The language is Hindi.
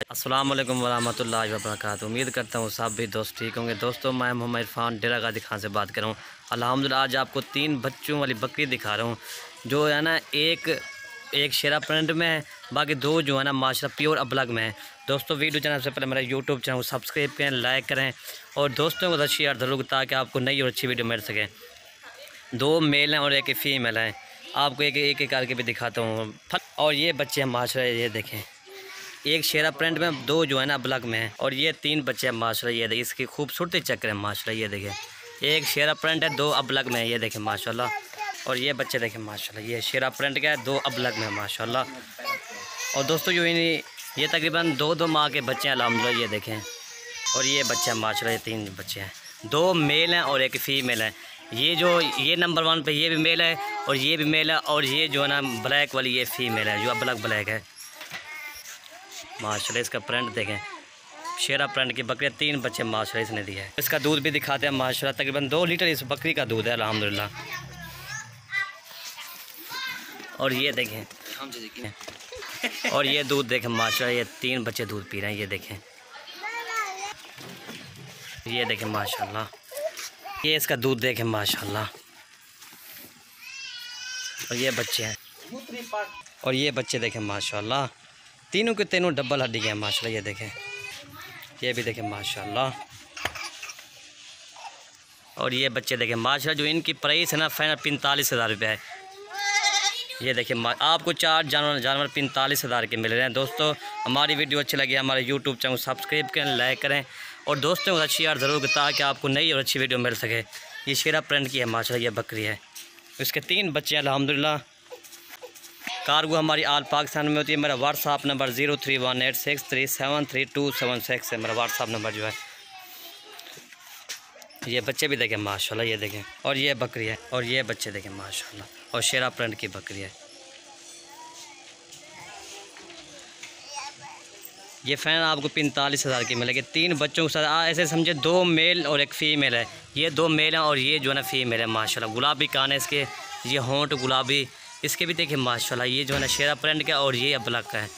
अस्सलाम वालेकुम वरहमतुल्लाहि वबरकातुहू। उम्मीद करता हूँ सब भी दोस्त ठीक होंगे। दोस्तों मैं मोहम्मद इरफान डेरा गाजी खान से बात कर रहा हूँ। अल्हम्दुलिल्लाह आज आपको 3 बच्चों वाली बकरी दिखा रहा हूँ जो है ना एक शेरा प्रिंट में है, बाकी 2 जो है ना माशाल्लाह प्योर अबलग में है। दोस्तों वीडियो चैनल से पहले मेरा यूट्यूब चैनल को सब्सक्राइब करें, लाइक करें और दोस्तों को शेयर ज़रूर ताकि आपको नई और अच्छी वीडियो मिल सके। 2 मेल हैं और एक फ़ीमेल है। आपको एक करके भी दिखाता हूँ। और ये बच्चे हैं माशाल्लाह, ये देखें, एक शेरा प्रिंट में 2 जो है ना ब्लैक में है और ये 3 बच्चे हैं माशाल्लाह। ये देखिए इसकी खूबसूरती चेक करें माशाल्लाह। ये देखें एक शेरा प्रिंट है, 2 ब्लैक में है। ये देखें माशाल्लाह। और ये बच्चे देखें माशाल्लाह, ये शेरा प्रिंट का है, 2 ब्लैक में है माशाल्लाह। और दोस्तों जो ये तकरीबन 2 माह के बच्चे हैं अल्हम्दुलिल्लाह। ये देखें और ये बच्चे हैं माशाल्लाह, ये 3 बच्चे हैं, 2 मेल हैं और एक फ़ीमेल है। ये नंबर 1 पे ये भी मेल है और ये भी मेल है और ये जो है ना ब्लैक वाली ये फ़ीमेल है जो ब्लैक है माशाल्लाह। इसका प्रिंट देखें, शेरा प्रिंट की बकरी, 3 बच्चे माशाल्लाह इसने दिया है। इसका दूध भी दिखाते हैं माशाल्लाह, तकरीबन 2 लीटर इस बकरी का दूध है अल्हम्दुलिल्लाह। और ये देखें और ये दूध देखें माशाल्लाह, ये 3 बच्चे दूध पी रहे हैं। ये देखें माशाल्लाह, ये इसका दूध देखें माशाल्लाह। और ये बच्चे हैं और ये बच्चे देखें माशाल्लाह, तीनों के तीनों डबल हड्डी के हैं माशाल्लाह। ये देखें, ये भी देखें माशाल्लाह। और ये बच्चे देखें माशाल्लाह, जो इनकी प्राइस है ना फाइनल 45,000 रुपये है। ये देखें आपको 4 जानवर 45,000 के मिल रहे हैं। दोस्तों हमारी वीडियो अच्छी लगी हमारे यूट्यूब चैनल को सब्सक्राइब करें, लाइक करें और दोस्तों को शेयर ज़रूर करें ताकि आपको नई और अच्छी वीडियो मिल सके। ये शेरा प्रिंट की है माशाल्लाह, ये बकरी है। इसके 3 बच्चे हैं अल्हम्दुलिल्लाह। कार्गो हमारी आल पाकिस्तान में होती है। मेरा व्हाट्सअप नंबर 0318637327 है मेरा व्हाट्सअप नंबर जो है। ये बच्चे भी देखें माशाल्लाह, ये देखें और ये बकरी है और ये बच्चे देखें माशाल्लाह। और शेरा प्रिंट की बकरी है। ये फ़ैन आपको 45,000 की मिलेगी। 3 बच्चों के साथ ऐसे समझे 2 मेल और एक फ़ीमेल है। ये 2 मेल हैं और ये जो है ना फ़ीमेल है माशाल्लाह। गुलाबी कान है इसके, ये होंठ गुलाबी इसके भी देखें माशाल्लाह। ये जो है ना शेरा प्रिंट का और ये ब्लैक का है।